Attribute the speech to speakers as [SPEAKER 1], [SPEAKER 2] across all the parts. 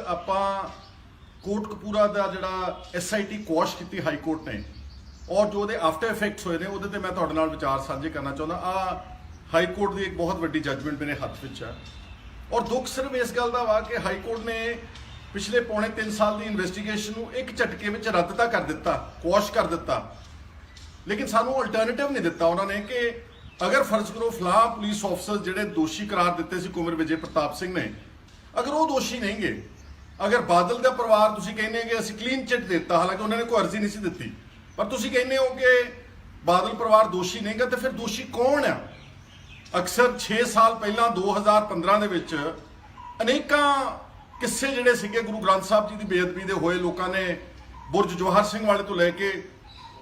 [SPEAKER 1] ਆਪਾਂ ਕੋਟਕਪੂਰਾ ਦਾ ਜਿਹੜਾ SIT ਕੁਆਸ਼ ਕੀਤੀ ਹਾਈ ਕੋਰਟ ਨੇ ਔਰ ਜੋ ਉਹਦੇ ਆਫਟਰ ਇਫੈਕਟਸ ਹੋਏ ਨੇ ਉਹਦੇ ਤੇ ਮੈਂ ਤੁਹਾਡੇ ਨਾਲ ਵਿਚਾਰ ਸਾਂਝੇ ਕਰਨਾ ਚਾਹੁੰਦਾ। ਆ ਹਾਈ ਕੋਰਟ ਦੀ ਇੱਕ ਬਹੁਤ ਵੱਡੀ ਜੱਜਮੈਂਟ ਮੇਰੇ ਹੱਥ ਵਿੱਚ ਆ ਔਰ ਦੁੱਖ ਸਿਰਫ ਇਸ ਗੱਲ ਦਾ ਵਾ ਕਿ ਹਾਈ ਕੋਰਟ ਨੇ ਪਿਛਲੇ ਪੌਣੇ 3 ਸਾਲ ਦੀ ਇਨਵੈਸਟੀਗੇਸ਼ਨ ਨੂੰ ਇੱਕ ਝਟਕੇ ਵਿੱਚ ਰੱਦ ਤਾਂ ਕਰ ਦਿੱਤਾ, ਕੁਆਸ਼ ਕਰ ਦਿੱਤਾ, ਲੇਕਿਨ ਸਾਨੂੰ ਅਲਟਰਨੇਟਿਵ ਨਹੀਂ ਦਿੱਤਾ ਉਹਨਾਂ ਨੇ ਕਿ ਅਗਰ ਫਰਜ਼ ਕਰੋ ਫਲਾਹ ਪੁਲਿਸ ਆਫਸਰ ਜਿਹੜੇ ਦੋਸ਼ੀ ਕਰਾਰ ਦਿੱਤੇ ਸੀ ਕੁੰਵਰ ਵਿਜੇ ਪ੍ਰਤਾਪ ਸਿੰਘ ਨੇ, ਅਗਰ ਉਹ ਦੋਸ਼ੀ ਨਹੀਂ ਗੇ, ਅਗਰ ਬਾਦਲ ਦਾ ਪਰਿਵਾਰ ਤੁਸੀਂ ਕਹਿੰਦੇ ਕਿ ਅਸੀਂ ਕਲੀਨ ਚਿੱਟ ਦਿੱਤਾ, ਹਾਲਾਂਕਿ ਉਹਨਾਂ ਨੇ ਕੋਈ ਅਰਜ਼ੀ ਨਹੀਂ ਸੀ ਦਿੱਤੀ, ਪਰ ਤੁਸੀਂ ਕਹਿੰਦੇ ਹੋ ਕਿ ਬਾਦਲ ਪਰਿਵਾਰ ਦੋਸ਼ੀ ਨਹੀਂਗਾ, ਤੇ ਫਿਰ ਦੋਸ਼ੀ ਕੌਣ ਆ? ਅਕਸਰ 6 ਸਾਲ ਪਹਿਲਾਂ 2015 ਦੇ ਵਿੱਚ ਅਨੇਕਾਂ ਕਿੱਸੇ ਜਿਹੜੇ ਸੀਗੇ ਗੁਰੂ ਗ੍ਰੰਥ ਸਾਹਿਬ ਜੀ ਦੀ ਬੇਅਦਬੀ ਦੇ ਹੋਏ, ਲੋਕਾਂ ਨੇ ਬੁਰਜ ਜਵਾਹਰ ਸਿੰਘ ਵਾਲੇ ਤੋਂ ਲੈ ਕੇ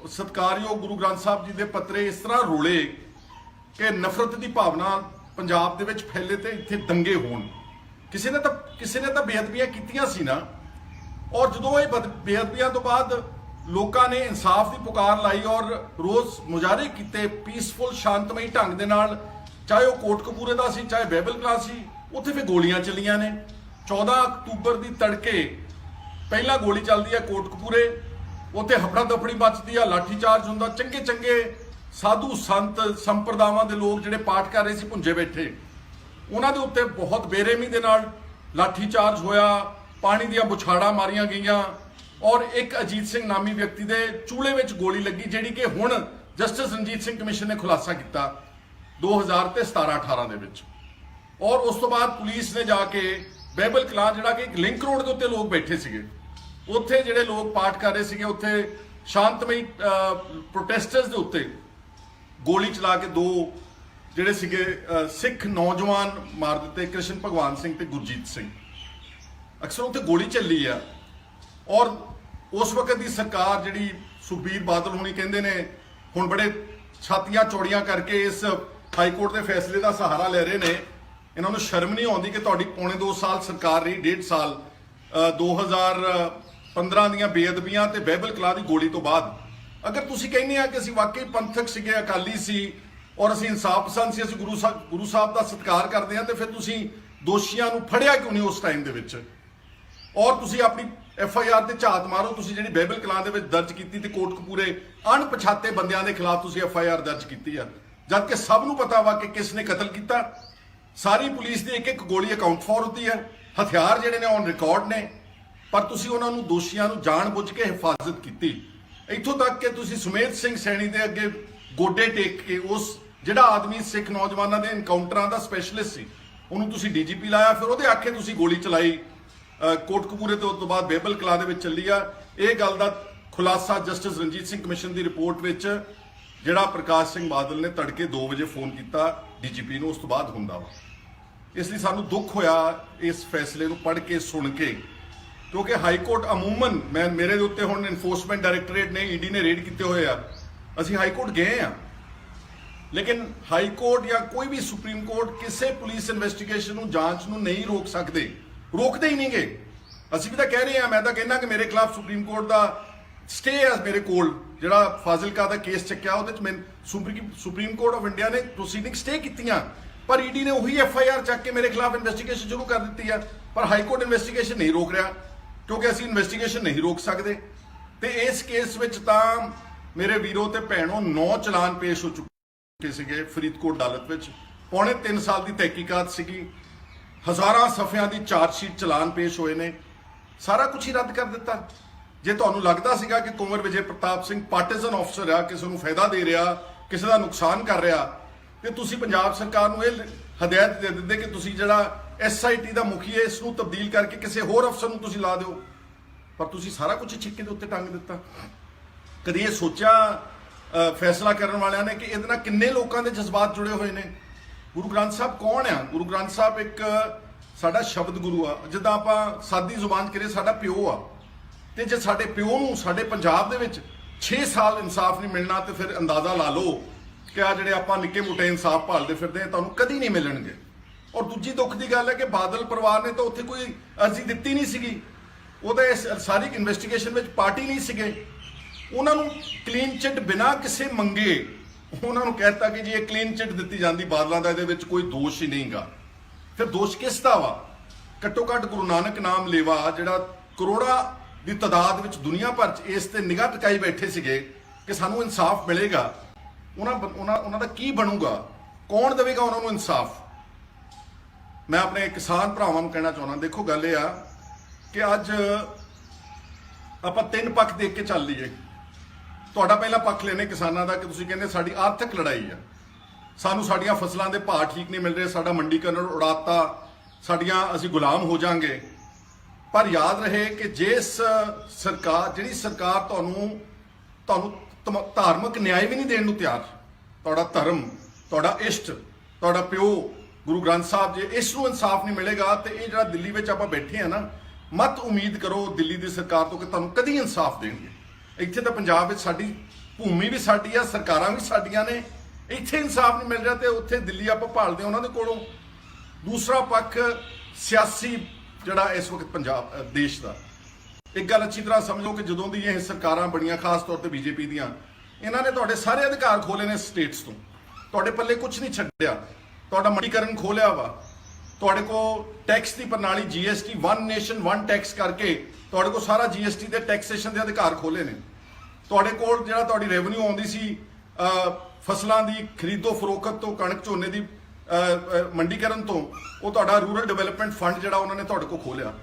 [SPEAKER 1] ਸਤਿਕਾਰਯੋਗ ਗੁਰੂ ਗ੍ਰੰਥ ਸਾਹਿਬ ਜੀ ਦੇ ਪੱਤਰੇ ਇਸ ਤਰ੍ਹਾਂ ਰੋਲੇ ਕਿ ਨਫ਼ਰਤ ਦੀ ਭਾਵਨਾ ਪੰਜਾਬ ਦੇ ਵਿੱਚ ਫੈਲੇ ਤੇ ਇੱਥੇ ਦੰਗੇ ਹੋਣ। ਕਿਸੇ ਨੇ ਤਾਂ ਬੇਅਦਬੀਆਂ ਕੀਤੀਆਂ ਸੀ ਨਾ, ਔਰ ਜਦੋਂ ਇਹ ਬੇਅਦਬੀਆਂ ਤੋਂ ਬਾਅਦ ਲੋਕਾਂ ਨੇ ਇਨਸਾਫ ਦੀ ਪੁਕਾਰ ਲਾਈ ਔਰ ਰੋਜ਼ ਮੁਜ਼ਾਹਰੇ ਕੀਤੇ ਪੀਸਫੁਲ ਸ਼ਾਂਤਮਈ ਢੰਗ ਦੇ ਨਾਲ, ਚਾਹੇ ਉਹ ਕੋਟਕਪੂਰੇ ਦਾ ਸੀ ਚਾਹੇ ਬਾਈਬਲ ਕਲਾਸ ਸੀ, ਉੱਥੇ ਫਿਰ ਗੋਲੀਆਂ ਚੱਲੀਆਂ ਨੇ। 14 ਅਕਤੂਬਰ ਦੀ ਤੜਕੇ ਪਹਿਲਾਂ ਗੋਲੀ ਚੱਲਦੀ ਹੈ ਕੋਟਕਪੂਰੇ, ਉੱਥੇ ਹਫੜਾ ਦਫੜੀ ਮੱਚਦੀ ਆ, ਲਾਠੀ ਚਾਰਜ ਹੁੰਦਾ, ਚੰਗੇ ਸਾਧੂ ਸੰਤ ਸੰਪਰਦਾਵਾਂ ਦੇ ਲੋਕ ਜਿਹੜੇ ਪਾਠ ਕਰ ਰਹੇ ਸੀ ਭੁੰਜੇ ਬੈਠੇ, ਉਹਨਾਂ ਦੇ ਉੱਤੇ ਬਹੁਤ ਬੇਰਹਿਮੀ ਦੇ ਨਾਲ ਲਾਠੀ ਚਾਰਜ ਹੋਇਆ, ਪਾਣੀ ਦੀਆਂ ਬੁਛਾੜਾਂ ਮਾਰੀਆਂ ਗਈਆਂ ਔਰ ਇੱਕ ਅਜੀਤ ਸਿੰਘ ਨਾਮੀ ਵਿਅਕਤੀ ਦੇ ਚੂਲੇ ਵਿੱਚ ਗੋਲੀ ਲੱਗੀ, ਜਿਹੜੀ ਕਿ ਹੁਣ ਜਸਟਿਸ ਰਣਜੀਤ ਸਿੰਘ ਕਮਿਸ਼ਨ ਨੇ ਖੁਲਾਸਾ ਕੀਤਾ 2017-18 ਦੇ ਵਿੱਚ। ਔਰ ਉਸ ਤੋਂ ਬਾਅਦ ਪੁਲਿਸ ਨੇ ਜਾ ਕੇ ਬਾਈਬਲ ਕਲਾਸ, ਜਿਹੜਾ ਕਿ ਇੱਕ ਲਿੰਕ ਰੋਡ ਦੇ ਉੱਤੇ ਲੋਕ ਬੈਠੇ ਸੀਗੇ, ਉੱਥੇ ਜਿਹੜੇ ਲੋਕ ਪਾਠ ਕਰ ਰਹੇ ਸੀਗੇ, ਉੱਥੇ ਸ਼ਾਂਤਮਈ ਪ੍ਰੋਟੈਸਟਰਸ ਦੇ ਉੱਤੇ ਗੋਲੀ ਚਲਾ ਕੇ 2 ਜਿਹੜੇ ਸੀਗੇ ਸਿੱਖ ਨੌਜਵਾਨ ਮਾਰ ਦਿੱਤੇ, ਕ੍ਰਿਸ਼ਨ ਭਗਵਾਨ ਸਿੰਘ ਤੇ ਗੁਰਜੀਤ ਸਿੰਘ। ਅਕਸਰ ਉੱਥੇ ਗੋਲੀ ਚੱਲੀ ਆ ਔਰ ਉਸ ਵਕਤ ਦੀ ਸਰਕਾਰ ਜਿਹੜੀ ਸੁਖਬੀਰ ਬਾਦਲ ਹੋਣੀ ਕਹਿੰਦੇ ਨੇ ਹੁਣ ਬੜੇ ਛਾਤੀਆਂ ਚੌੜੀਆਂ ਕਰਕੇ ਇਸ ਹਾਈ ਕੋਰਟ ਦੇ ਫੈਸਲੇ ਦਾ ਸਹਾਰਾ ਲੈ ਰਹੇ ਨੇ। ਇਹਨਾਂ ਨੂੰ ਸ਼ਰਮ ਨਹੀਂ ਆਉਂਦੀ ਕਿ ਤੁਹਾਡੀ ਪੌਣੇ 2 ਸਾਲ ਸਰਕਾਰ ਰਹੀ, 1.5 ਸਾਲ 2015 ਦੀਆਂ ਬੇਅਦਬੀਆਂ ਤੇ ਬਾਈਬਲ ਕਲਾਸ ਦੀ ਗੋਲੀ ਤੋਂ ਬਾਅਦ ਅਗਰ ਤੁਸੀਂ ਕਹਿੰਦੇ ਆ ਕਿ ਅਸੀਂ ਵਾਕਈ ਪੰਥਕ ਸੀਗੇ, ਅਕਾਲੀ ਸੀ ਔਰ ਅਸੀਂ ਇਨਸਾਫ ਪਸੰਦ ਸੀ, ਅਸੀਂ ਗੁਰੂ ਸਾਹਿਬ ਦਾ ਸਤਿਕਾਰ ਕਰਦੇ ਹਾਂ, ਤੇ ਫਿਰ ਤੁਸੀਂ ਦੋਸ਼ੀਆਂ ਨੂੰ ਫੜਿਆ ਕਿਉਂ ਨਹੀਂ ਉਸ ਟਾਈਮ ਦੇ ਵਿੱਚ? ਔਰ ਤੁਸੀਂ ਆਪਣੀ FIR ਤੇ ਝਾਤ ਮਾਰੋ, ਤੁਸੀਂ ਜਿਹੜੀ ਬਾਈਬਲ ਕਲਾਸ ਦੇ ਵਿੱਚ ਦਰਜ ਕੀਤੀ ਤੇ ਕੋਟਕਪੂਰੇ ਅਣਪਛਾਤੇ ਬੰਦਿਆਂ ਦੇ ਖਿਲਾਫ ਤੁਸੀਂ FIR ਦਰਜ ਕੀਤੀ ਆ, ਜਦ ਕਿ ਸਭ ਨੂੰ ਪਤਾ ਵਾ ਕਿ ਕਿਸ ਨੇ ਕਤਲ ਕੀਤਾ। ਸਾਰੀ ਪੁਲਿਸ ਦੀ ਇੱਕ ਗੋਲੀ ਅਕਾਊਂਟ ਫੋਰ ਹੁੰਦੀ ਹੈ, ਹਥਿਆਰ ਜਿਹੜੇ ਨੇ ਔਨ ਰਿਕਾਰਡ ਨੇ, ਪਰ ਤੁਸੀਂ ਉਹਨਾਂ ਨੂੰ ਦੋਸ਼ੀਆਂ ਨੂੰ ਜਾਣ ਬੁੱਝ ਕੇ ਹਿਫਾਜ਼ਤ ਕੀਤੀ। ਇੱਥੋਂ ਤੱਕ ਕਿ ਤੁਸੀਂ ਸੁਮੇਧ ਸਿੰਘ ਸੈਣੀ ਦੇ ਅੱਗੇ ਗੋਡੇ ਟੇਕ ਕੇ, ਉਸ ਜਿਹੜਾ ਆਦਮੀ ਸਿੱਖ ਨੌਜਵਾਨਾਂ ਦੇ ਐਨਕਾਊਂਟਰਾਂ ਦਾ ਸਪੈਸ਼ਲਿਸਟ ਸੀ, ਉਹਨੂੰ ਤੁਸੀਂ DGP ਲਾਇਆ, ਫਿਰ ਉਹਦੇ ਆਖੇ ਤੁਸੀਂ ਗੋਲੀ ਚਲਾਈ ਕੋਟਕਪੂਰੇ ਤੋਂ। ਉਸ ਤੋਂ ਬਾਅਦ ਬਾਈਬਲ ਕਲਾਸ ਦੇ ਵਿੱਚ ਚੱਲੀ ਆ। ਇਹ ਗੱਲ ਦਾ ਖੁਲਾਸਾ ਜਸਟਿਸ ਰਣਜੀਤ ਸਿੰਘ ਕਮਿਸ਼ਨ ਦੀ ਰਿਪੋਰਟ ਵਿੱਚ ਜਿਹੜਾ ਪ੍ਰਕਾਸ਼ ਸਿੰਘ ਬਾਦਲ ਨੇ ਤੜਕੇ 2 ਵਜੇ ਫੋਨ ਕੀਤਾ DGP ਨੂੰ, ਉਸ ਤੋਂ ਬਾਅਦ ਹੁੰਦਾ ਵਾ। ਇਸ ਲਈ ਸਾਨੂੰ ਦੁੱਖ ਹੋਇਆ ਇਸ ਫੈਸਲੇ ਨੂੰ ਪੜ੍ਹ ਕੇ, ਸੁਣ ਕੇ, ਕਿਉਂਕਿ ਹਾਈ ਕੋਰਟ ਅਮੂਮਨ ਮੇਰੇ ਦੇ ਉੱਤੇ ਹੁਣ ਐਨਫੋਰਸਮੈਂਟ ਡਾਇਰੈਕਟੋਰੇਟ ਨੇ, ED ਨੇ ਰੇਡ ਕੀਤੇ ਹੋਏ ਆ, ਅਸੀਂ ਹਾਈ ਕੋਰਟ ਗਏ ਆ, ਲੇਕਿਨ ਹਾਈ ਕੋਰਟ ਜਾਂ ਕੋਈ ਵੀ ਸੁਪਰੀਮ ਕੋਰਟ ਕਿਸੇ ਪੁਲਿਸ ਇਨਵੈਸਟੀਗੇਸ਼ਨ ਨੂੰ, ਜਾਂਚ ਨੂੰ ਨਹੀਂ ਰੋਕ ਸਕਦੇ, ਰੋਕਦੇ ਹੀ ਨਹੀਂਗੇ। ਅਸੀਂ ਵੀ ਤਾਂ ਕਹਿ ਰਹੇ ਆ, ਮੈਂ ਤਾਂ ਕਹਿੰਦਾ ਕਿ ਮੇਰੇ ਖਿਲਾਫ ਸੁਪਰੀਮ ਕੋਰਟ ਦਾ ਸਟੇ ਹੈ ਮੇਰੇ ਕੋਲ, ਜਿਹੜਾ ਫਾਜ਼ਿਲਕਾ ਦਾ ਕੇਸ ਚੱਕਿਆ ਉਹਦੇ ਚ ਮੈਂ ਸੁਪਰੀਮ ਕੋਰਟ ਆਫ ਇੰਡੀਆ ਨੇ ਪ੍ਰੋਸੀਡਿੰਗ ਸਟੇ ਕੀਤੀਆਂ, ਪਰ ED ਨੇ ਉਹੀ FIR ਚੱਕ ਕੇ ਮੇਰੇ ਖਿਲਾਫ ਇਨਵੈਸਟੀਗੇਸ਼ਨ ਸ਼ੁਰੂ ਕਰ ਦਿੱਤੀ ਆ। ਪਰ ਹਾਈ ਕੋਰਟ ਇਨਵੈਸਟੀਗੇਸ਼ਨ ਨਹੀਂ ਰੋਕ ਰਿਹਾ, ਕਿਉਂਕਿ ਅਸੀਂ ਇਨਵੈਸਟੀਗੇਸ਼ਨ ਨਹੀਂ ਰੋਕ ਸਕਦੇ। ਤੇ ਇਸ ਕੇਸ ਵਿੱਚ ਤਾਂ ਮੇਰੇ ਵੀਰੋ ਤੇ ਭੈਣੋ 9 ਚਲਾਨ ਪੇਸ਼ ਹੋ ਚੁੱਕੇ ਸੀਗੇ ਫਰੀਦਕੋਟ ਅਦਾਲਤ ਵਿੱਚ। ਪੌਣੇ 3 ਸਾਲ ਦੀ ਤਹਿਕੀਕਾਤ ਸੀਗੀ, ਹਜ਼ਾਰਾਂ ਸਫ਼ਿਆਂ ਦੀ ਚਾਰਜ ਸ਼ੀਟ, ਚਲਾਨ ਪੇਸ਼ ਹੋਏ ਨੇ, ਸਾਰਾ ਕੁਝ ਹੀ ਰੱਦ ਕਰ ਦਿੱਤਾ। ਜੇ ਤੁਹਾਨੂੰ ਲੱਗਦਾ ਸੀਗਾ ਕਿ ਕੁੰਵਰ ਵਿਜੇ ਪ੍ਰਤਾਪ ਸਿੰਘ ਪਾਰਟੀਜ਼ਨ ਆਫਸਰ ਆ, ਕਿਸੇ ਨੂੰ ਫਾਇਦਾ ਦੇ ਰਿਹਾ, ਕਿਸੇ ਦਾ ਨੁਕਸਾਨ ਕਰ ਰਿਹਾ, ਤੇ ਤੁਸੀਂ ਪੰਜਾਬ ਸਰਕਾਰ ਨੂੰ ਇਹ ਹਦਾਇਤ ਦੇ ਦਿੰਦੇ ਕਿ ਤੁਸੀਂ ਜਿਹੜਾ SIT ਦਾ ਮੁਖੀ ਹੈ ਇਸ ਨੂੰ ਤਬਦੀਲ ਕਰਕੇ ਕਿਸੇ ਹੋਰ ਅਫਸਰ ਨੂੰ ਤੁਸੀਂ ਲਾ ਦਿਓ, ਪਰ ਤੁਸੀਂ ਸਾਰਾ ਕੁਝ ਛਿੱਕੇ ਦੇ ਉੱਤੇ ਟੰਗ ਦਿੱਤਾ। ਕਦੀ ਇਹ ਸੋਚਿਆ ਫੈਸਲਾ ਕਰਨ ਵਾਲਿਆਂ ਨੇ ਕਿ ਇਹਦੇ ਨਾਲ ਕਿੰਨੇ ਲੋਕਾਂ ਦੇ ਜਜ਼ਬਾਤ ਜੁੜੇ ਹੋਏ ਨੇ? ਗੁਰੂ ਗ੍ਰੰਥ ਸਾਹਿਬ ਕੌਣ ਆ? ਗੁਰੂ ਗ੍ਰੰਥ ਸਾਹਿਬ ਇੱਕ ਸਾਡਾ ਸ਼ਬਦ ਗੁਰੂ ਆ, ਜਿੱਦਾਂ ਆਪਾਂ ਸਾਦੀ ਜ਼ੁਬਾਨ ਕਰੀਏ ਸਾਡਾ ਪਿਓ ਆ, ਤੇ ਜੇ ਸਾਡੇ ਪਿਓ ਨੂੰ ਸਾਡੇ ਪੰਜਾਬ ਦੇ ਵਿੱਚ 6 ਸਾਲ ਇਨਸਾਫ ਨਹੀਂ ਮਿਲਣਾ, ਤੇ ਫਿਰ ਅੰਦਾਜ਼ਾ ਲਾ ਲਓ ਕਿ ਆ ਜਿਹੜੇ ਆਪਾਂ ਨਿੱਕੇ ਮੋਟੇ ਇਨਸਾਫ ਭਾਲਦੇ ਫਿਰਦੇ ਆ, ਤੁਹਾਨੂੰ ਕਦੀ ਨਹੀਂ ਮਿਲਣਗੇ। ਔਰ ਦੂਜੀ ਦੁੱਖ ਦੀ ਗੱਲ ਹੈ ਕਿ ਬਾਦਲ ਪਰਿਵਾਰ ਨੇ ਤਾਂ ਉੱਥੇ ਕੋਈ ਅਰਜ਼ੀ ਦਿੱਤੀ ਨਹੀਂ ਸੀਗੀ, ਉਹਦਾ ਇਸ ਸਾਰੀ ਇਨਵੈਸਟੀਗੇਸ਼ਨ ਵਿੱਚ ਪਾਰਟੀ ਨਹੀਂ ਸੀਗੇ। ਉਹਨਾਂ ਨੂੰ ਕਲੀਨ ਚਿੱਟ ਬਿਨਾਂ ਕਿਸੇ ਮੰਗੇ ਉਹਨਾਂ ਨੂੰ ਕਹਿਤਾ ਕਿ ਜੀ ਇਹ ਕਲੀਨ ਚਿੱਟ ਦਿੱਤੀ ਜਾਂਦੀ ਬਾਦਲਾਂ ਦਾ, ਇਹਦੇ ਵਿੱਚ ਕੋਈ ਦੋਸ਼ ਹੀ ਨਹੀਂਗਾ। ਫਿਰ ਦੋਸ਼ ਕਿਸ ਦਾ ਵਾ? ਘੱਟੋ ਘੱਟ ਗੁਰੂ ਨਾਨਕ ਨਾਮ ਲੇਵਾ ਜਿਹੜਾ ਕਰੋੜਾਂ ਦੀ ਤਾਦਾਦ ਵਿੱਚ ਦੁਨੀਆ ਭਰ 'ਚ ਇਸ ਤੇ ਨਿਗਾਹ ਟਿਕਾਈ ਬੈਠੇ ਸੀਗੇ ਕਿ ਸਾਨੂੰ ਇਨਸਾਫ ਮਿਲੇਗਾ, ਉਹਨਾਂ ਦਾ ਕੀ ਬਣੂਗਾ, ਕੌਣ ਦੇਵੇਗਾ ਉਹਨਾਂ ਨੂੰ ਇਨਸਾਫ। ਮੈਂ ਆਪਣੇ ਕਿਸਾਨ ਭਰਾਵਾਂ ਨੂੰ ਕਹਿਣਾ ਚਾਹੁੰਦਾ, ਦੇਖੋ ਗੱਲ ਇਹ ਆ ਕਿ ਅੱਜ ਆਪਾਂ ਤਿੰਨ ਪੱਖ ਦੇਖ ਕੇ ਚੱਲ ਲਈਏ। ਤੁਹਾਡਾ ਪਹਿਲਾ ਪੱਖ ਲੈਣੇ ਕਿਸਾਨਾਂ ਦਾ ਕਿ ਤੁਸੀਂ ਕਹਿੰਦੇ ਸਾਡੀ ਆਰਥਿਕ ਲੜਾਈ ਆ, ਸਾਨੂੰ ਸਾਡੀਆਂ ਫਸਲਾਂ ਦੇ ਭਾਅ ਠੀਕ ਨਹੀਂ ਮਿਲ ਰਹੇ, ਸਾਡਾ ਮੰਡੀਕਰਨ ਉਡਾਤਾ, ਸਾਡੀਆਂ ਅਸੀਂ ਗੁਲਾਮ ਹੋ ਜਾਾਂਗੇ। ਪਰ ਯਾਦ ਰਹੇ ਕਿ ਜਿਹੜੀ ਸਰਕਾਰ ਤੁਹਾਨੂੰ ਧਾਰਮਿਕ ਨਿਆਂ ਵੀ ਨਹੀਂ ਦੇਣ ਨੂੰ ਤਿਆਰ, ਤੁਹਾਡਾ ਧਰਮ, ਤੁਹਾਡਾ ਇਸ਼ਟ, ਤੁਹਾਡਾ ਪਿਓ ਗੁਰੂ ਗ੍ਰੰਥ ਸਾਹਿਬ, ਜੇ ਇਸ ਨੂੰ ਇਨਸਾਫ ਨਹੀਂ ਮਿਲੇਗਾ ਤੇ ਇਹ ਜਿਹੜਾ ਦਿੱਲੀ ਵਿੱਚ ਆਪਾਂ ਬੈਠੇ ਆ ਨਾ, ਮਤ ਉਮੀਦ ਕਰੋ ਦਿੱਲੀ ਦੀ ਸਰਕਾਰ ਤੋਂ ਕਿ ਤੁਹਾਨੂੰ ਕਦੀ ਇਨਸਾਫ ਦੇਣਗੇ। ਇੱਥੇ ਤਾਂ ਪੰਜਾਬ ਵਿੱਚ ਸਾਡੀ ਭੂਮੀ ਵੀ ਸਾਡੀ ਆ, ਸਰਕਾਰਾਂ ਵੀ ਸਾਡੀਆਂ ਨੇ, ਇੱਥੇ ਇਨਸਾਫ ਨਹੀਂ ਮਿਲ ਰਿਹਾ ਤੇ ਉੱਥੇ ਦਿੱਲੀ ਆਪਾਂ ਭਾਲਦੇ ਉਹਨਾਂ ਦੇ ਕੋਲੋਂ। ਦੂਸਰਾ ਪੱਖ ਸਿਆਸੀ ਜਿਹੜਾ ਇਸ ਵਕਤ ਪੰਜਾਬ ਦੇਸ਼ ਦਾ, ਇੱਕ ਗੱਲ ਅੱਛੀ ਤਰ੍ਹਾਂ ਸਮਝੋ ਕਿ ਜਦੋਂ ਦੀ ਇਹ ਸਰਕਾਰਾਂ ਬਣੀਆਂ, ਖਾਸ ਤੌਰ ਤੇ ਬੀਜੇਪੀ ਦੀਆਂ, ਇਹਨਾਂ ਨੇ ਤੁਹਾਡੇ ਸਾਰੇ ਅਧਿਕਾਰ ਖੋਲੇ ਨੇ ਸਟੇਟਸ ਤੋਂ, ਤੁਹਾਡੇ ਪੱਲੇ ਕੁਝ ਨਹੀਂ ਛੱਡਿਆ। ਤੁਹਾਡਾ ਮੰਡੀਕਰਨ ਖੋਲਿਆ ਵਾ, ਤੁਹਾਡੇ ਕੋਲ ਟੈਕਸ ਦੀ ਪ੍ਰਣਾਲੀ GST, one nation one tax ਕਰਕੇ ਤੁਹਾਡੇ ਕੋਲ ਸਾਰਾ GST ਦੇ ਟੈਕਸੇਸ਼ਨ ਦੇ ਅਧਿਕਾਰ ਖੋਲੇ ਨੇ। ਤੁਹਾਡੇ ਕੋਲ ਜਿਹੜਾ ਤੁਹਾਡੀ ਰੈਵਨਿਊ ਆਉਂਦੀ ਸੀ ਫਸਲਾਂ ਦੀ ਖਰੀਦੋ ਫਰੋਖਤ ਤੋਂ, ਕਣਕ ਝੋਨੇ ਦੀ ਮੰਡੀਕਰਨ ਤੋਂ, ਉਹ ਤੁਹਾਡਾ ਰੂਰਲ ਡਿਵੈਲਪਮੈਂਟ ਫੰਡ ਜਿਹੜਾ ਉਹਨਾਂ ਨੇ ਤੁਹਾਡੇ ਕੋਲ ਖੋਲਿਆ।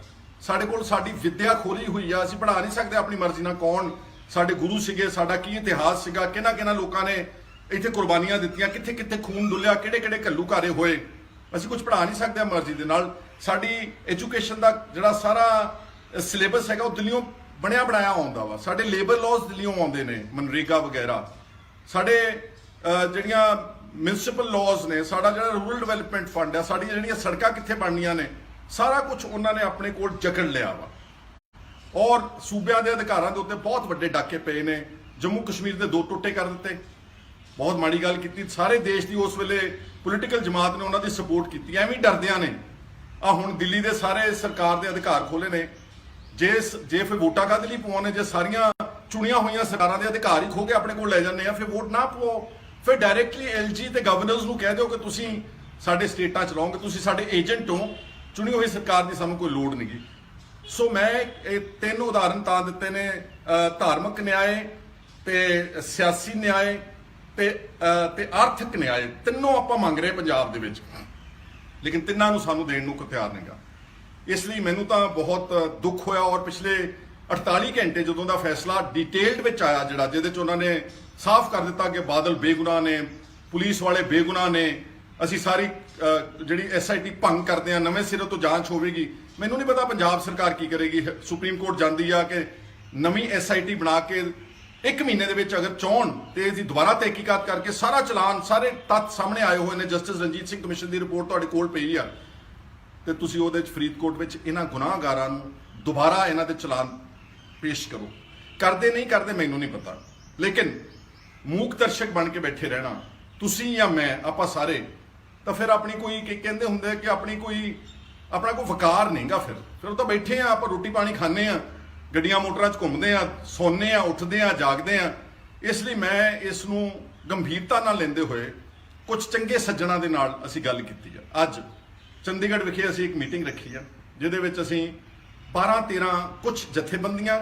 [SPEAKER 1] ਸਾਡੇ ਕੋਲ ਸਾਡੀ ਵਿੱਦਿਆ ਖੋਲੀ ਹੋਈ ਆ, ਅਸੀਂ ਪੜ੍ਹਾ ਨਹੀਂ ਸਕਦੇ ਆਪਣੀ ਮਰਜ਼ੀ ਨਾਲ ਕੌਣ ਸਾਡੇ ਗੁਰੂ ਸੀਗੇ, ਸਾਡਾ ਕੀ ਇਤਿਹਾਸ ਸੀਗਾ, ਕਿਹਨਾਂ ਲੋਕਾਂ ਨੇ ਇੱਥੇ ਕੁਰਬਾਨੀਆਂ ਦਿੱਤੀਆਂ, ਕਿੱਥੇ ਕਿੱਥੇ ਖੂਨ ਡੁੱਲਿਆ, ਕਿਹੜੇ ਘੱਲੂਘਾਰੇ ਹੋਏ, ਅਸੀਂ ਕੁਝ ਪੜ੍ਹਾ ਨਹੀਂ ਸਕਦੇ ਮਰਜ਼ੀ ਦੇ ਨਾਲ। ਸਾਡੀ ਐਜੂਕੇਸ਼ਨ ਦਾ ਜਿਹੜਾ ਸਾਰਾ ਸਿਲੇਬਸ ਹੈਗਾ ਉਹ ਦਿੱਲੀੋਂ ਬਣਿਆ ਬਣਾਇਆ ਆਉਂਦਾ ਵਾ, ਸਾਡੇ ਲੇਬਰ ਲਾਜ਼ ਦਿੱਲੀੋਂ ਆਉਂਦੇ ਨੇ, ਮਨਰੇਗਾ ਵਗੈਰਾ, ਸਾਡੇ ਜਿਹੜੀਆਂ ਮਿਊਨਿਸਪਲ ਲਾਜ਼ ਨੇ, ਸਾਡਾ ਜਿਹੜਾ ਰੂਰਲ ਡਿਵੈਲਪਮੈਂਟ ਫੰਡ ਹੈ, ਸਾਡੀਆਂ ਜਿਹੜੀਆਂ ਸੜਕਾਂ ਕਿੱਥੇ ਬਣਨੀਆਂ ਨੇ, ਸਾਰਾ ਕੁਝ ਉਹਨਾਂ ਨੇ ਆਪਣੇ ਕੋਲ ਜਕੜ ਲਿਆ ਵਾ। ਔਰ ਸੂਬਿਆਂ ਦੇ ਅਧਿਕਾਰਾਂ ਦੇ ਉੱਤੇ ਬਹੁਤ ਵੱਡੇ ਡਾਕੇ ਪਏ ਨੇ। ਜੰਮੂ ਕਸ਼ਮੀਰ ਦੇ 2 ਟੋਟੇ ਕਰ ਦਿੱਤੇ, ਬਹੁਤ ਮਾੜੀ ਗੱਲ ਕੀਤੀ। ਸਾਰੇ ਦੇਸ਼ ਦੀ ਉਸ ਵੇਲੇ ਪੋਲੀਟੀਕਲ ਜਮਾਤ ਨੇ ਉਹਨਾਂ ਦੀ ਸਪੋਰਟ ਕੀਤੀ, ਐਵੇਂ ਡਰਦਿਆਂ ਨੇ। ਆ ਹੁਣ ਦਿੱਲੀ ਦੇ ਸਾਰੇ ਸਰਕਾਰ ਦੇ ਅਧਿਕਾਰ ਖੋਲੇ ਨੇ। ਜੇ ਫਿਰ ਵੋਟਾਂ ਕਾਹਦੇ ਲਈ ਪਵਾਉਣੇ, ਜੇ ਸਾਰੀਆਂ ਚੁਣੀਆਂ ਹੋਈਆਂ ਸਰਕਾਰਾਂ ਦੇ ਅਧਿਕਾਰ ਹੀ ਖੋ ਕੇ ਆਪਣੇ ਕੋਲ ਲੈ ਜਾਂਦੇ ਆ, ਫਿਰ ਵੋਟ ਨਾ ਪਵਾਓ, ਫਿਰ ਡਾਇਰੈਕਟਲੀ LG ਤੇ ਗਵਰਨਰਸ ਨੂੰ ਕਹਿ ਦਿਓ ਕਿ ਤੁਸੀਂ ਸਾਡੇ ਸਟੇਟਾਂ ਚਲਾਓਗੇ, ਤੁਸੀਂ ਸਾਡੇ ਏਜੰਟ ਹੋ, ਚੁਣੀ ਹੋਈ ਸਰਕਾਰ ਦੀ ਸਾਨੂੰ ਕੋਈ ਲੋੜ ਨਹੀਂ ਗੀ। ਸੋ ਮੈਂ ਇਹ 3 ਉਦਾਹਰਨ ਤਾਂ ਦਿੱਤੇ ਨੇ, ਧਾਰਮਿਕ ਨਿਆਂ ਤੇ ਸਿਆਸੀ ਨਿਆਂ ਤੇ ਆਰਥਿਕ ਨਿਆਂ, ਤਿੰਨੋਂ ਆਪਾਂ ਮੰਗ ਰਹੇ ਪੰਜਾਬ ਦੇ ਵਿੱਚ, ਲੇਕਿਨ ਤਿੰਨਾਂ ਨੂੰ ਸਾਨੂੰ ਦੇਣ ਨੂੰ ਕੋਈ ਤਿਆਰ ਨਹੀਂਗਾ। ਇਸ ਲਈ ਮੈਨੂੰ ਤਾਂ ਬਹੁਤ ਦੁੱਖ ਹੋਇਆ। ਔਰ ਪਿਛਲੇ 48 ਘੰਟੇ ਜਦੋਂ ਦਾ ਫੈਸਲਾ ਡਿਟੇਲਡ ਵਿੱਚ ਆਇਆ, ਜਿਹਦੇ 'ਚ ਉਹਨਾਂ ਨੇ ਸਾਫ਼ ਕਰ ਦਿੱਤਾ ਕਿ ਬਾਦਲ ਬੇਗੁਨਾਹ ਨੇ, ਪੁਲਿਸ ਵਾਲੇ ਬੇਗੁਨਾਹ ਨੇ, ਅਸੀਂ ਸਾਰੀ ਜਿਹੜੀ SIT ਭੰਗ ਕਰਦੇ ਆ, ਨਵੇਂ ਸਿਰੇ ਤੋਂ ਜਾਂਚ ਹੋਵੇਗੀ। ਮੈਨੂੰ ਨਹੀਂ ਪਤਾ ਪੰਜਾਬ ਸਰਕਾਰ ਕੀ ਕਰੇਗੀ। ਸੁਪਰੀਮ ਕੋਰਟ ਜਾਂਦੀ ਆ ਕਿ ਨਵੀਂ SIT ਬਣਾ ਕੇ 1 ਮਹੀਨੇ ਦੇ ਵਿੱਚ ਅਗਰ ਚਾਹਣ ਤੇ ਇਹਦੀ ਦੁਬਾਰਾ ਤਹਿਕੀਕਾਤ ਕਰਕੇ ਸਾਰਾ ਚਲਾਨ, ਸਾਰੇ ਤੱਥ ਸਾਹਮਣੇ ਆਏ ਹੋਏ ਨੇ, ਜਸਟਿਸ ਰਣਜੀਤ ਸਿੰਘ ਕਮਿਸ਼ਨ ਦੀ ਰਿਪੋਰਟ ਤੁਹਾਡੇ ਕੋਲ ਪਈ ਆ, ਤੇ ਤੁਸੀਂ ਉਹਦੇ 'ਚ ਫਰੀਦਕੋਟ ਵਿੱਚ ਇਹਨਾਂ ਗੁਨਾਹਗਾਰਾਂ ਨੂੰ ਦੁਬਾਰਾ ਇਹਨਾਂ ਦੇ ਚਲਾਨ ਪੇਸ਼ ਕਰੋ। ਕਰਦੇ ਨਹੀਂ ਕਰਦੇ ਮੈਨੂੰ ਨਹੀਂ ਪਤਾ, ਲੇਕਿਨ ਮੂਕ ਦਰਸ਼ਕ ਬਣ ਕੇ ਬੈਠੇ ਰਹਿਣਾ ਤੁਸੀਂ ਜਾਂ ਮੈਂ, ਆਪਾਂ ਸਾਰੇ, ਤਾਂ ਫਿਰ ਆਪਣੀ ਕੋਈ ਕਹਿੰਦੇ ਹੁੰਦੇ ਕਿ ਆਪਣਾ ਕੋਈ ਵਕਾਰ ਨਹੀਂਗਾ। ਫਿਰ ਉਹ ਤਾਂ ਬੈਠੇ ਆ, ਆਪਾਂ ਰੋਟੀ ਪਾਣੀ ਖਾਂਦੇ ਆ, ਗੱਡੀਆਂ ਮੋਟਰਾਂ 'ਚ ਘੁੰਮਦੇ ਆ, ਸੌਂਦੇ ਆ, ਉੱਠਦੇ ਆ, ਜਾਗਦੇ ਆ। ਇਸ ਲਈ ਮੈਂ ਇਸ ਨੂੰ ਗੰਭੀਰਤਾ ਨਾਲ ਲੈਂਦੇ ਹੋਏ ਕੁਝ ਚੰਗੇ ਸੱਜਣਾਂ ਦੇ ਨਾਲ ਅਸੀਂ ਗੱਲ ਕੀਤੀ ਆ। ਅੱਜ ਚੰਡੀਗੜ੍ਹ ਵਿਖੇ ਅਸੀਂ ਇੱਕ ਮੀਟਿੰਗ ਰੱਖੀ ਆ, ਜਿਹਦੇ ਵਿੱਚ ਅਸੀਂ 12-13 ਕੁਝ ਜਥੇਬੰਦੀਆਂ,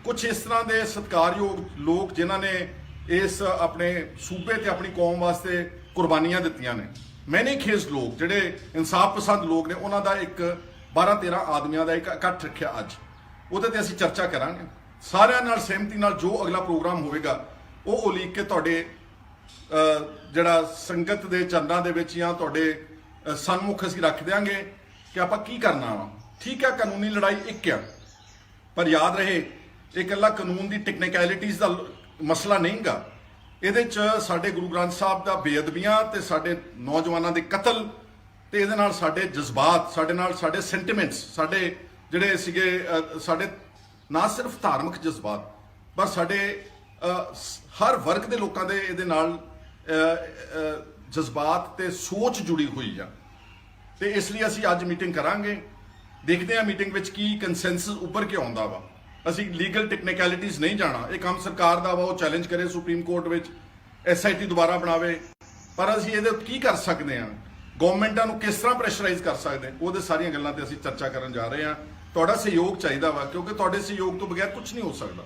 [SPEAKER 1] ਕੁਝ ਇਸ ਤਰ੍ਹਾਂ ਦੇ ਸਤਿਕਾਰਯੋਗ ਲੋਕ ਜਿਨ੍ਹਾਂ ਨੇ ਇਸ ਆਪਣੇ ਸੂਬੇ ਤੇ ਆਪਣੀ ਕੌਮ ਵਾਸਤੇ ਕੁਰਬਾਨੀਆਂ ਦਿੱਤੀਆਂ ਨੇ, ਮੈਨੇ ਖੇਸ ਲੋਕ ਜਿਹੜੇ ਇਨਸਾਫ ਪਸੰਦ ਲੋਕ ਨੇ, ਉਹਨਾਂ ਦਾ ਇੱਕ 12-13 ਆਦਮੀਆਂ ਦਾ ਇੱਕ ਇਕੱਠ ਰੱਖਿਆ ਅੱਜ। ਉਹਦੇ ਤੇ ਅਸੀਂ ਚਰਚਾ ਕਰਾਂਗੇ ਸਾਰਿਆਂ ਨਾਲ ਸਹਿਮਤੀ ਨਾਲ। ਜੋ ਅਗਲਾ ਪ੍ਰੋਗਰਾਮ ਹੋਵੇਗਾ ਉਹ ਉਲੀਕ ਕੇ ਤੁਹਾਡੇ ਜਿਹੜਾ ਸੰਗਤ ਦੇ ਚਰਨਾਂ ਦੇ ਵਿੱਚ ਜਾਂ ਤੁਹਾਡੇ ਸਨਮੁਖ ਅਸੀਂ ਰੱਖ ਦਿਆਂਗੇ ਕਿ ਆਪਾਂ ਕੀ ਕਰਨਾ ਵਾ। ਠੀਕ ਹੈ, ਕਾਨੂੰਨੀ ਲੜਾਈ ਇੱਕ ਆ, ਪਰ ਯਾਦ ਰਹੇ ਇਹ ਇਕੱਲਾ ਕਾਨੂੰਨ ਦੀ ਟੈਕਨੀਕੈਲਿਟੀਜ਼ ਦਾ ਮਸਲਾ ਨਹੀਂਗਾ। ਇਹਦੇ 'ਚ ਸਾਡੇ ਗੁਰੂ ਗ੍ਰੰਥ ਸਾਹਿਬ ਦਾ ਬੇਅਦਬੀਆਂ ਤੇ ਸਾਡੇ ਨੌਜਵਾਨਾਂ ਦੇ ਕਤਲ ਤੇ ਇਹਦੇ ਨਾਲ ਸਾਡੇ ਜਜ਼ਬਾਤ, ਸਾਡੇ ਨਾਲ ਸਾਡੇ ਸੈਂਟੀਮੈਂਟਸ, ਸਾਡੇ ਜਿਹੜੇ ਸੀਗੇ, ਸਾਡੇ ਨਾ ਸਿਰਫ ਧਾਰਮਿਕ ਜਜ਼ਬਾਤ, ਪਰ ਸਾਡੇ ਹਰ ਵਰਗ ਦੇ ਲੋਕਾਂ ਦੇ ਇਹਦੇ ਨਾਲ ਜਜ਼ਬਾਤ ਤੇ ਸੋਚ ਜੁੜੀ ਹੋਈ ਆ। ਤੇ ਇਸ ਲਈ ਅਸੀਂ ਅੱਜ ਮੀਟਿੰਗ ਕਰਾਂਗੇ, ਦੇਖਦੇ ਹਾਂ ਮੀਟਿੰਗ ਵਿੱਚ ਕੀ ਕੰਸੈਂਸਸ ਉੱਪਰ ਕੇ ਆਉਂਦਾ ਵਾ। ਅਸੀਂ ਲੀਗਲ ਟੈਕਨੀਕੈਲਿਟੀਜ਼ ਨਹੀਂ ਜਾਣਾ, ਇਹ ਕੰਮ ਸਰਕਾਰ ਦਾ ਵਾ, ਉਹ ਚੈਲੰਜ ਕਰੇ ਸੁਪਰੀਮ ਕੋਰਟ ਵਿੱਚ, SIT ਦੁਬਾਰਾ ਬਣਾਵੇ, ਪਰ ਅਸੀਂ ਇਹਦੇ ਉੱਤੇ ਕੀ ਕਰ ਸਕਦੇ ਹਾਂ। ਗਵਰਨਮੈਂਟਾਂ ਨੂੰ ਕਿਸ ਤਰ੍ਹਾਂ ਪ੍ਰੈਸ਼ਰਾਈਜ਼ ਕਰ ਸਕਦੇ ਹਾਂ, ਉਹਦੇ ਸਾਰੀਆਂ ਗੱਲਾਂ ਤੇ ਅਸੀਂ ਚਰਚਾ ਕਰਨ ਜਾ ਰਹੇ ਹਾਂ। ਤੁਹਾਡਾ ਸਹਿਯੋਗ ਚਾਹੀਦਾ ਵਾ, ਕਿਉਂਕਿ ਤੁਹਾਡੇ ਸਹਿਯੋਗ ਤੋਂ ਬਗੈਰ ਕੁਝ ਨਹੀਂ ਹੋ ਸਕਦਾ।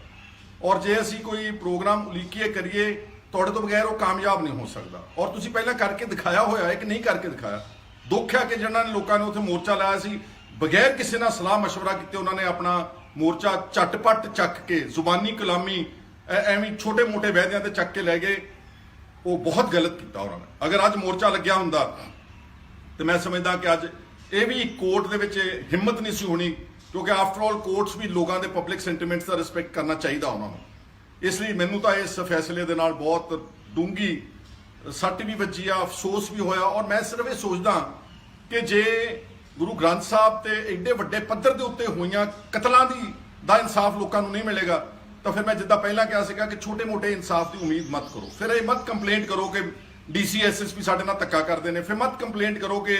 [SPEAKER 1] ਔਰ ਜੇ ਅਸੀਂ ਕੋਈ ਪ੍ਰੋਗਰਾਮ ਉਲੀਕੀਏ ਕਰੀਏ, ਤੁਹਾਡੇ ਤੋਂ ਬਗੈਰ ਉਹ ਕਾਮਯਾਬ ਨਹੀਂ ਹੋ ਸਕਦਾ। ਔਰ ਤੁਸੀਂ ਪਹਿਲਾਂ ਕਰਕੇ ਦਿਖਾਇਆ ਹੋਇਆ ਹੈ ਕਿ ਨਹੀਂ ਕਰਕੇ ਦਿਖਾਇਆ। ਦੁੱਖ ਹੈ ਕਿ ਜਿਹਨਾਂ ਨੇ ਲੋਕਾਂ ਨੇ ਉੱਥੇ ਮੋਰਚਾ ਲਾਇਆ ਸੀ, ਬਗੈਰ ਕਿਸੇ ਨਾਲ ਸਲਾਹ ਮਸ਼ਵਰਾ ਕੀਤੇ ਉਹਨਾਂ ਨੇ ਆਪਣਾ ਮੋਰਚਾ ਝਟਪਟ ਚੱਕ ਕੇ ਜ਼ੁਬਾਨੀ ਕਲਾਮੀ ਐਵੇਂ ਛੋਟੇ ਮੋਟੇ ਵਾਅਦਿਆਂ ਤੇ ਚੱਕ ਕੇ ਲੈ ਗਏ। ਉਹ ਬਹੁਤ ਗਲਤ ਕੀਤਾ ਉਹਨਾਂ ਨੇ। ਅਗਰ ਅੱਜ ਮੋਰਚਾ ਲੱਗਿਆ ਹੁੰਦਾ ਤੇ ਮੈਂ ਸਮਝਦਾ ਕਿ ਅੱਜ ਇਹ ਵੀ ਕੋਰਟ ਦੇ ਵਿੱਚ ਹਿੰਮਤ ਨਹੀਂ ਸੀ ਹੋਣੀ, ਕਿਉਂਕਿ ਆਫਟਰ ਆਲ ਕੋਰਟਸ ਵੀ ਲੋਕਾਂ ਦੇ ਪਬਲਿਕ ਸੈਂਟੀਮੈਂਟਸ ਦਾ ਰਿਸਪੈਕਟ ਕਰਨਾ ਚਾਹੀਦਾ ਉਹਨਾਂ ਨੂੰ। ਇਸ ਲਈ ਮੈਨੂੰ ਤਾਂ ਇਸ ਫੈਸਲੇ ਦੇ ਨਾਲ ਬਹੁਤ ਡੂੰਘੀ ਸੱਟ ਵੀ ਵੱਜੀ ਆ, ਅਫਸੋਸ ਵੀ ਹੋਇਆ। ਔਰ ਮੈਂ ਸਿਰਫ ਇਹ ਸੋਚਦਾ ਕਿ ਜੇ ਗੁਰੂ ਗ੍ਰੰਥ ਸਾਹਿਬ ਤੇ ਐਡੇ ਵੱਡੇ ਪੱਧਰ ਦੇ ਉੱਤੇ ਹੋਈਆਂ ਕਤਲਾਂ ਦਾ ਇਨਸਾਫ ਲੋਕਾਂ ਨੂੰ ਨਹੀਂ ਮਿਲੇਗਾ, ਤਾਂ ਫਿਰ ਮੈਂ ਜਿੱਦਾਂ ਪਹਿਲਾਂ ਕਿਹਾ ਸੀਗਾ ਕਿ ਛੋਟੇ-ਮੋਟੇ ਇਨਸਾਫ ਦੀ ਉਮੀਦ ਮਤ ਕਰੋ। ਫਿਰ ਇਹ ਮਤ ਕੰਪਲੇਂਟ ਕਰੋ ਕਿ ਡੀਸੀ ਐਸਐਸਪੀ ਸਾਡੇ ਨਾਲ ਧੱਕਾ ਕਰਦੇ ਨੇ। ਫਿਰ ਮਤ ਕੰਪਲੇਂਟ ਕਰੋ ਕਿ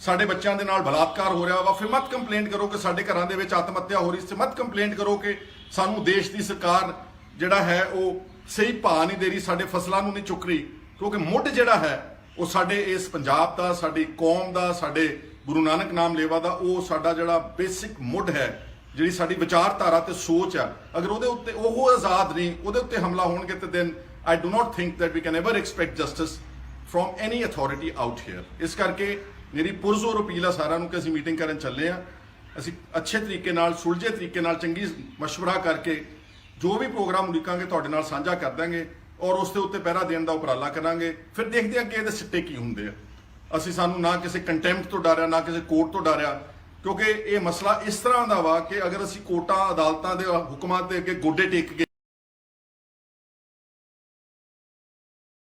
[SPEAKER 1] ਸਾਡੇ ਬੱਚਿਆਂ ਦੇ ਨਾਲ ਬਲਾਤਕਾਰ ਹੋ ਰਿਹਾ ਵਾ। ਫਿਰ ਮਤ ਕੰਪਲੇਂਟ ਕਰੋ ਕਿ ਸਾਡੇ ਘਰਾਂ ਦੇ ਵਿੱਚ ਆਤਮ ਹੱਤਿਆ ਹੋ ਰਹੀ ਸੀ। ਮਤ ਕੰਪਲੇਂਟ ਕਰੋ ਕਿ ਸਾਨੂੰ ਦੇਸ਼ ਦੀ ਸਰਕਾਰ ਜਿਹੜਾ ਹੈ ਉਹ ਸਹੀ ਭਾਅ ਨਹੀਂ ਦੇ ਰਹੀ, ਸਾਡੇ ਫਸਲਾਂ ਨੂੰ ਨਹੀਂ ਚੁੱਕ ਰਹੀ। ਕਿਉਂਕਿ ਮੁੱਢ ਜਿਹੜਾ ਹੈ ਉਹ ਸਾਡੇ ਇਸ ਪੰਜਾਬ ਦਾ, ਸਾਡੀ ਕੌਮ ਦਾ, ਸਾਡੇ ਗੁਰੂ ਨਾਨਕ ਨਾਮ ਲੇਵਾ ਦਾ, ਉਹ ਸਾਡਾ ਜਿਹੜਾ ਬੇਸਿਕ ਮੁੱਢ ਹੈ, ਜਿਹੜੀ ਸਾਡੀ ਵਿਚਾਰਧਾਰਾ ਤੇ ਸੋਚ ਆ, ਅਗਰ ਉਹਦੇ ਉੱਤੇ ਉਹ ਆਜ਼ਾਦ ਨਹੀਂ, ਉਹਦੇ ਉੱਤੇ ਹਮਲਾ ਹੋਣਗੇ ਤੇ then I do not think that we can ever expect justice from any authority out here. ਇਸ ਕਰਕੇ ਮੇਰੀ ਪੁਰਜ਼ੋਰ ਅਪੀਲ ਆ ਸਾਰਿਆਂ ਨੂੰ ਕਿ ਅਸੀਂ ਮੀਟਿੰਗ ਕਰਨ ਚੱਲੇ ਆ। ਅਸੀਂ ਅੱਛੇ ਤਰੀਕੇ ਨਾਲ, ਸੁਲਝੇ ਤਰੀਕੇ ਨਾਲ, ਚੰਗੀ ਮਸ਼ਵਰਾ ਕਰਕੇ ਜੋ ਵੀ ਪ੍ਰੋਗਰਾਮ ਉਲੀਕਾਂਗੇ ਤੁਹਾਡੇ ਨਾਲ ਸਾਂਝਾ ਕਰ ਦਾਂਗੇ ਔਰ ਉਸ ਦੇ ਉੱਤੇ ਪਹਿਰਾ ਦੇਣ ਦਾ ਉਪਰਾਲਾ ਕਰਾਂਗੇ। ਫਿਰ ਦੇਖਦੇ ਹਾਂ ਕਿ ਇਹਦੇ ਸਿੱਟੇ ਕੀ ਹੁੰਦੇ ਆ। ਅਸੀਂ ਸਾਨੂੰ ਨਾ ਕਿਸੇ ਕੰਟੈਂਪਟ ਤੋਂ ਡਰਿਆ, ਨਾ ਕਿਸੇ ਕੋਰਟ ਤੋਂ ਡਰਿਆ, ਕਿਉਂਕਿ ਇਹ ਮਸਲਾ ਇਸ ਤਰ੍ਹਾਂ ਦਾ ਵਾ ਕਿ ਅਗਰ ਅਸੀਂ ਕੋਰਟਾਂ ਅਦਾਲਤਾਂ ਦੇ ਹੁਕਮਾਂ ਦੇ ਅੱਗੇ ਗੋਡੇ ਟੇਕ ਕੇ